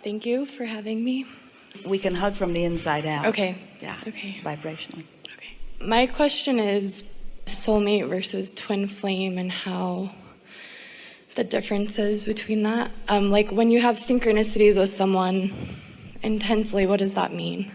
Thank you for having me. We can hug from the inside out. Okay. Yeah. Okay. Vibrationally. Okay. My question is soulmate versus twin flame and how the differences between that. Like when you have synchronicities with someone intensely, what does that mean?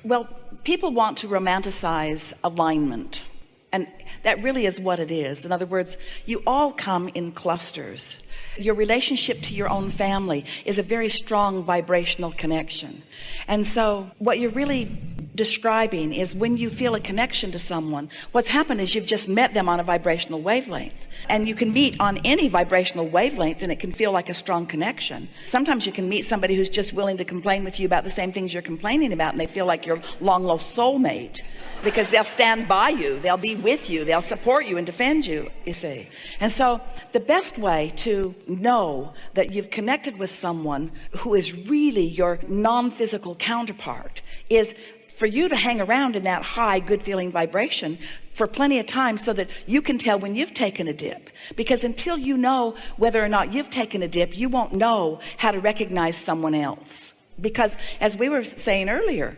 Well, people want to romanticize alignment. And that really is what it is. In other words, you all come in clusters. Your relationship to your own family is a very strong vibrational connection. And so what you're really describing is when you feel a connection to someone, what's happened is you've just met them on a vibrational wavelength. And you can meet on any vibrational wavelength and it can feel like a strong connection. Sometimes you can meet somebody who's just willing to complain with you about the same things you're complaining about, and they feel like your long lost soulmate, because they'll stand by you, they'll be with you, they'll support you and defend you, you see. And so the best way to know that you've connected with someone who is really your non-physical counterpart is for you to hang around in that high good feeling vibration for plenty of time, so that you can tell when you've taken a dip. Because until you know whether or not you've taken a dip, you won't know how to recognize someone else. Because as we were saying earlier,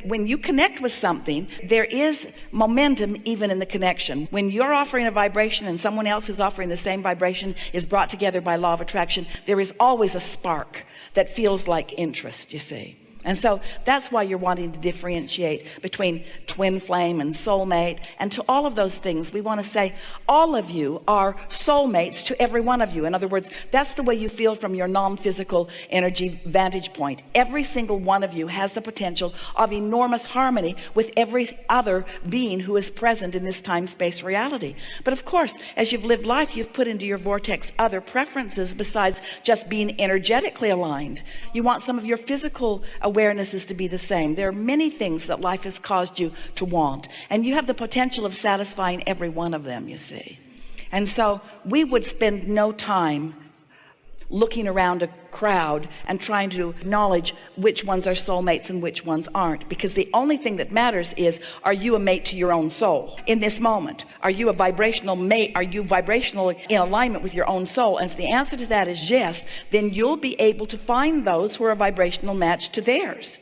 when you connect with something, there is momentum even in the connection. When you're offering a vibration and someone else who's offering the same vibration is brought together by law of attraction, there is always a spark that feels like interest, you see. And so that's why you're wanting to differentiate between twin flame and soulmate. And to all of those things, we want to say all of you are soulmates to every one of you. In other words, that's the way you feel from your non-physical energy vantage point. Every single one of you has the potential of enormous harmony with every other being who is present in this time-space reality. But of course, as you've lived life, you've put into your vortex other preferences besides just being energetically aligned. You want some of your physical awareness is to be the same. There are many things that life has caused you to want, and you have the potential of satisfying every one of them, you see. And so we would spend no time looking around a crowd and trying to acknowledge which ones are soulmates and which ones aren't, because the only thing that matters is, are you a mate to your own soul in this moment? Are you a vibrational mate? Are you vibrational in alignment with your own soul? And if the answer to that is yes, then you'll be able to find those who are a vibrational match to theirs.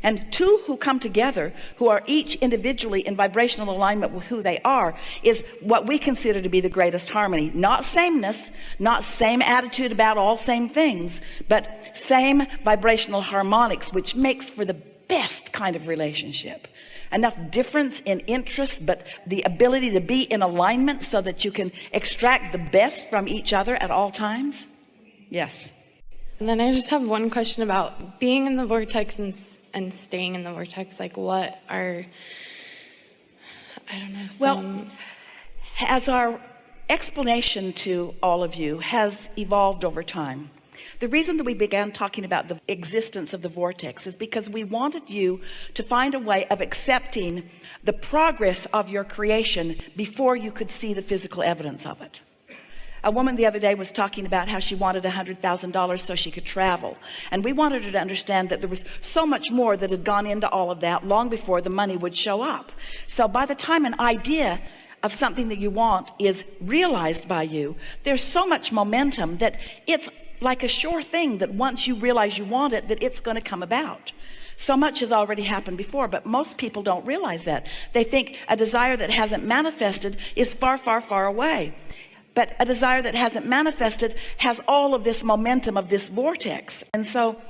And two who come together, who are each individually in vibrational alignment with who they are, is what we consider to be the greatest harmony. Not sameness, not same attitude about all same things, but same vibrational harmonics, which makes for the best kind of relationship. Enough difference in interest, but the ability to be in alignment so that you can extract the best from each other at all times. Yes. And then I just have one question about being in the vortex and staying in the vortex. Like, what are, I don't know, Well, as our explanation to all of you has evolved over time, the reason that we began talking about the existence of the vortex is because we wanted you to find a way of accepting the progress of your creation before you could see the physical evidence of it. A woman the other day was talking about how she wanted $100,000 so she could travel. And we wanted her to understand that there was so much more that had gone into all of that long before the money would show up. So by the time an idea of something that you want is realized by you, there's so much momentum that it's like a sure thing that once you realize you want it, that it's going to come about. So much has already happened before, but most people don't realize that. They think a desire that hasn't manifested is far, far, far away. But a desire that hasn't manifested has all of this momentum of this vortex. And so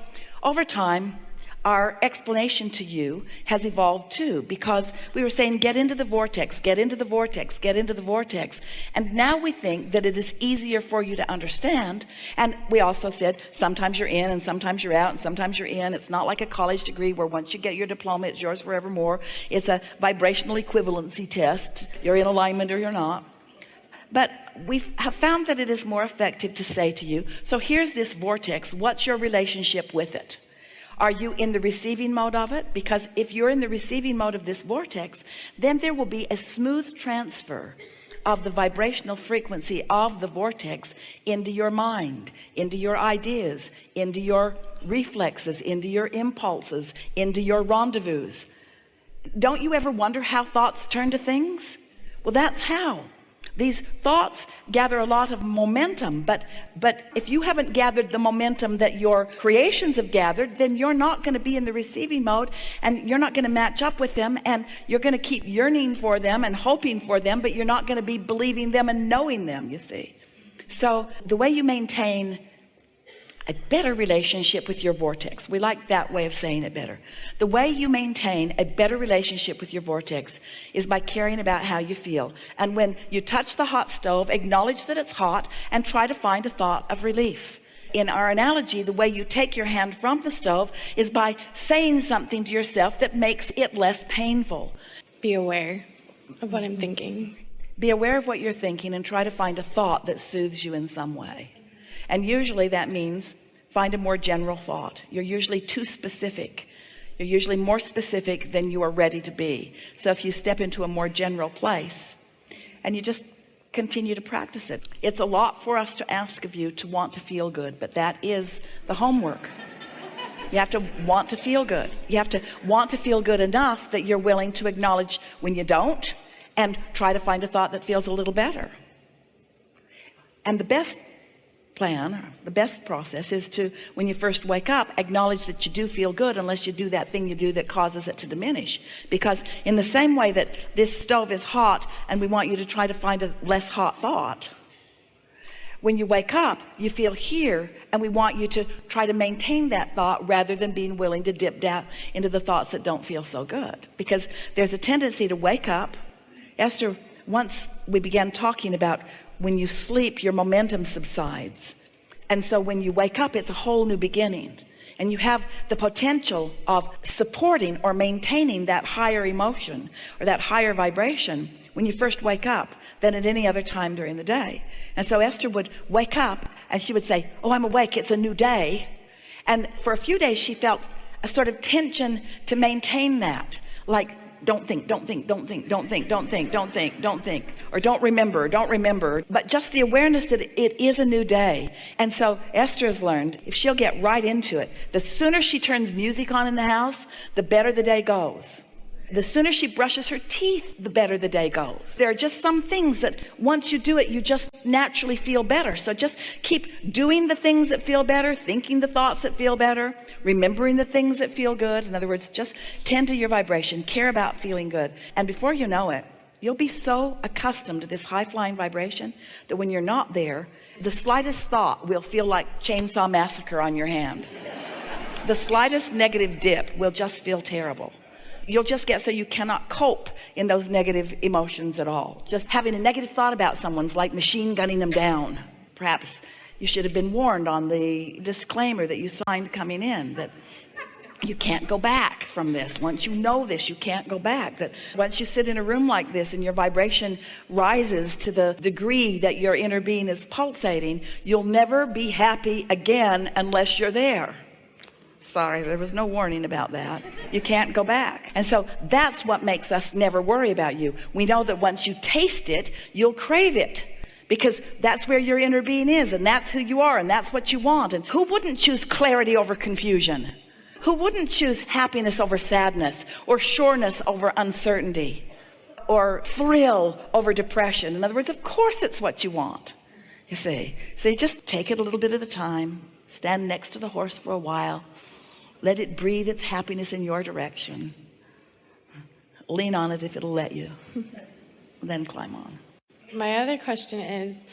over time, our explanation to you has evolved too, because we were saying, get into the vortex, get into the vortex, get into the vortex. And now we think that it is easier for you to understand. And we also said, sometimes you're in and sometimes you're out and sometimes you're in. It's not like a college degree where once you get your diploma, it's yours forevermore. It's a vibrational equivalency test. You're in alignment or you're not. But we have found that it is more effective to say to you, so here's this vortex. What's your relationship with it? Are you in the receiving mode of it? Because if you're in the receiving mode of this vortex, then there will be a smooth transfer of the vibrational frequency of the vortex into your mind, into your ideas, into your reflexes, into your impulses, into your rendezvous. Don't you ever wonder how thoughts turn to things? Well, that's how. These thoughts gather a lot of momentum, but if you haven't gathered the momentum that your creations have gathered, then you're not going to be in the receiving mode, and you're not going to match up with them, and you're going to keep yearning for them and hoping for them, but you're not going to be believing them and knowing them, you see. So the way you maintain a better relationship with your vortex, we like that way of saying it better. The way you maintain a better relationship with your vortex is by caring about how you feel. And when you touch the hot stove, acknowledge that it's hot and try to find a thought of relief. In our analogy, the way you take your hand from the stove is by saying something to yourself that makes it less painful. Be aware of what I'm thinking. Be aware of what you're thinking and try to find a thought that soothes you in some way. And usually that means find a more general thought. You're usually too specific. You're usually more specific than you are ready to be. So if you step into a more general place and you just continue to practice it. It's a lot for us to ask of you to want to feel good, but that is the homework. You have to want to feel good. You have to want to feel good enough that you're willing to acknowledge when you don't and try to find a thought that feels a little better. And the best plan, or the best process, is to, when you first wake up, acknowledge that you do feel good, unless you do that thing you do that causes it to diminish. Because in the same way that this stove is hot and we want you to try to find a less hot thought, when you wake up you feel here, and we want you to try to maintain that thought rather than being willing to dip down into the thoughts that don't feel so good. Because there's a tendency to wake up. Esther, once we began talking about when you sleep, your momentum subsides. And so when you wake up, it's a whole new beginning. And you have the potential of supporting or maintaining that higher emotion or that higher vibration when you first wake up than at any other time during the day. And so Esther would wake up and she would say, oh, I'm awake, it's a new day. And for a few days, she felt a sort of tension to maintain that. Like, don't think, don't think, don't think, don't think, don't think, don't think, don't think, or don't remember, but just the awareness that it is a new day. And so Esther has learned, if she'll get right into it, the sooner she turns music on in the house, the better the day goes. The sooner she brushes her teeth, the better the day goes. There are just some things that once you do it, you just naturally feel better. So just keep doing the things that feel better, thinking the thoughts that feel better, remembering the things that feel good. In other words, just tend to your vibration, care about feeling good. And before you know it, you'll be so accustomed to this high-flying vibration that when you're not there, the slightest thought will feel like Chainsaw Massacre on your hand. The slightest negative dip will just feel terrible. You'll just get so you cannot cope in those negative emotions at all. Just having a negative thought about someone's like machine gunning them down. Perhaps you should have been warned on the disclaimer that you signed coming in, that you can't go back from this. Once you know this, you can't go back. That once you sit in a room like this and your vibration rises to the degree that your inner being is pulsating, you'll never be happy again unless you're there. Sorry, there was no warning about that. You can't go back. And so that's what makes us never worry about you. We know that once you taste it, you'll crave it, because that's where your inner being is, and that's who you are, and that's what you want. And who wouldn't choose clarity over confusion? Who wouldn't choose happiness over sadness, or sureness over uncertainty, or thrill over depression? In other words, of course it's what you want, you see. So you just take it a little bit at a time, stand next to the horse for a while, let it breathe its happiness in your direction. Lean on it if it'll let you. Then climb on. My other question is,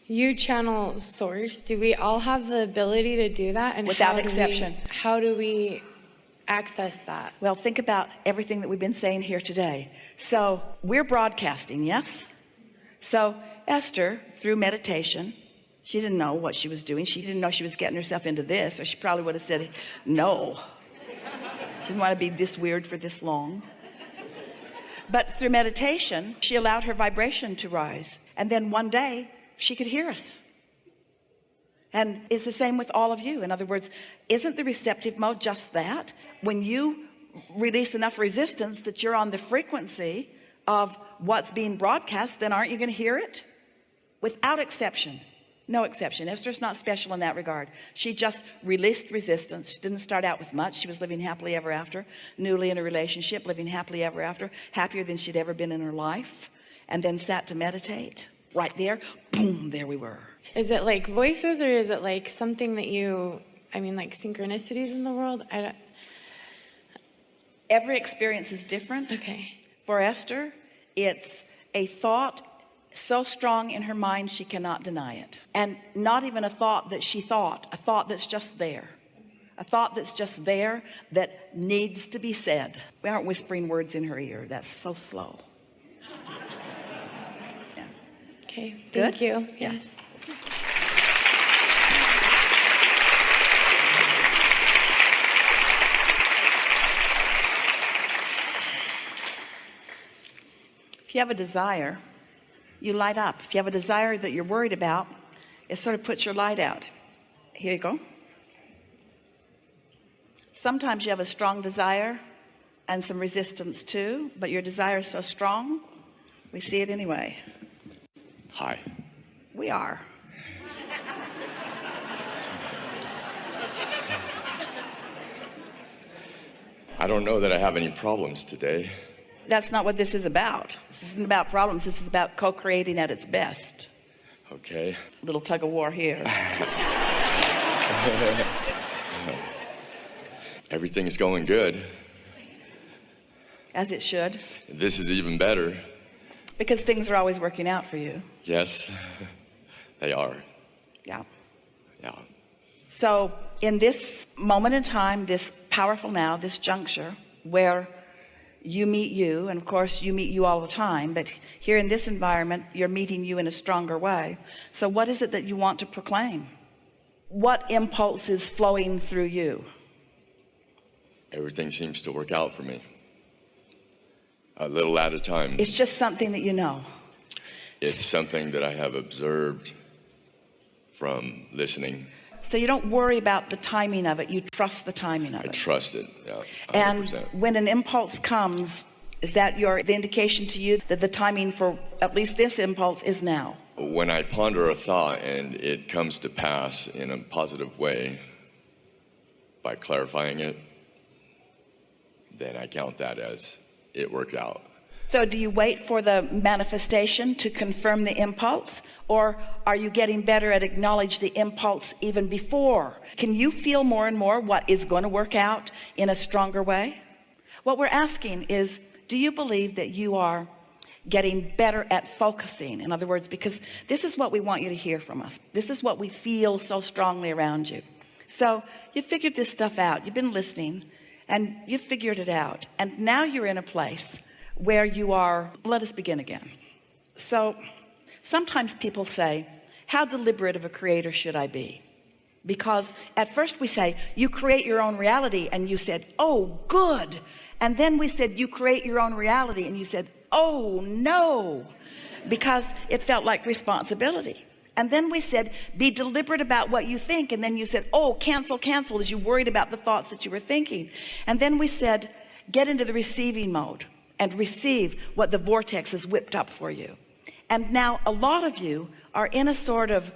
you channel source. Do we all have the ability to do that? And without exception. How do we access that? Well, think about everything that we've been saying here today. So we're broadcasting, yes? So Esther, through meditation, she didn't know what she was doing. She didn't know she was getting herself into this, or she probably would have said no. She didn't want to be this weird for this long. But through meditation, she allowed her vibration to rise. And then one day, she could hear us. And it's the same with all of you. In other words, isn't the receptive mode just that? When you release enough resistance that you're on the frequency of what's being broadcast, then aren't you going to hear it? Without exception. No exception. Esther's not special in that regard. She just released resistance. She didn't start out with much. She was living happily ever after, newly in a relationship, living happily ever after, happier than she'd ever been in her life. and then sat to meditate, right there, boom, there we were. Is it like voices, or is it like something that like synchronicities in the world? Every experience is different. Okay. For Esther, it's a thought so strong in her mind she cannot deny it. And not even a thought that she thought, a thought that's just there. A thought that's just there that needs to be said. We aren't whispering words in her ear. That's so slow. Yeah. Okay, Good? thank you. Yeah. Yes. If you have a desire, you light up. If you have a desire that you're worried about, it sort of puts your light out. Here you go. Sometimes you have a strong desire and some resistance too, but your desire is so strong, we see it anyway. Hi. We are. I don't know that I have any problems today. That's not what this is about. This isn't about problems. This is about co-creating at its best. Okay. Little tug of war here. Everything is going good. As it should. This is even better. Because things are always working out for you. Yes, they are. Yeah. Yeah. So in this moment in time, this powerful now, this juncture where you meet you, and of course you meet you all the time, but here in this environment, you're meeting you in a stronger way. So what is it that you want to proclaim? What impulse is flowing through you? Everything seems to work out for me. A little at a time. It's just something that you know. It's something that I have observed from listening. So you don't worry about the timing of it. You trust the timing of I it. trust it. Yeah, 100%. And when an impulse comes, is that the indication to you that the timing for at least this impulse is now? When I ponder a thought and it comes to pass in a positive way by clarifying it, then I count that as it worked out. So do you wait for the manifestation to confirm the impulse, or are you getting better at acknowledge the impulse even before? Can you feel more and more what is going to work out in a stronger way? What we're asking is, do you believe that you are getting better at focusing? In other words, because this is what we want you to hear from us. This is what we feel so strongly around you. So you figured this stuff out. You've been listening and you figured it out. And now you're in a place where you are, let us begin again. So sometimes people say, how deliberate of a creator should I be? Because at first we say, you create your own reality, and you said, oh, good. And then we said, you create your own reality, and you said, oh, no, because it felt like responsibility. And then we said, be deliberate about what you think. And then you said, oh, cancel, as you worried about the thoughts that you were thinking. And then we said, get into the receiving mode and receive what the vortex has whipped up for you. And now a lot of you are in a sort of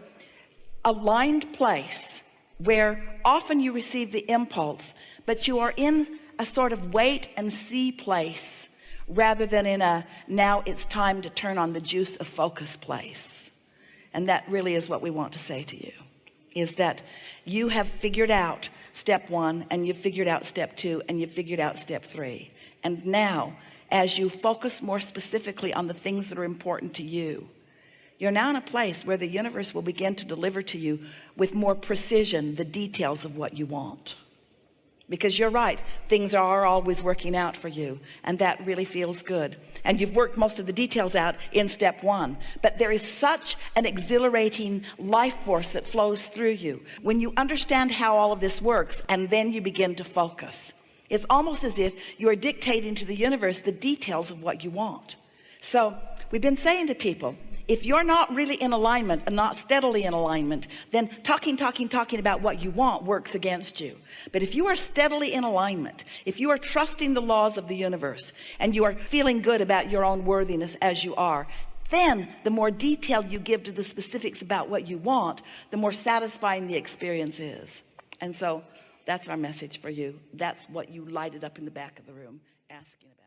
aligned place where often you receive the impulse, but you are in a sort of wait and see place rather than in a now it's time to turn on the juice of focus place. And that really is what we want to say to you, is that you have figured out step 1, and you've figured out step 2, and you've figured out step 3. And now, as you focus more specifically on the things that are important to you, you're now in a place where the universe will begin to deliver to you with more precision the details of what you want. Because you're right, things are always working out for you, and that really feels good. And you've worked most of the details out in step 1, but there is such an exhilarating life force that flows through you when you understand how all of this works, and then you begin to focus. It's almost as if you're dictating to the universe the details of what you want. So we've been saying to people, if you're not really in alignment and not steadily in alignment, then talking about what you want works against you. But if you are steadily in alignment, if you are trusting the laws of the universe, and you are feeling good about your own worthiness as you are, then the more detail you give to the specifics about what you want, the more satisfying the experience is. And so that's our message for you. That's what you lighted up in the back of the room asking about.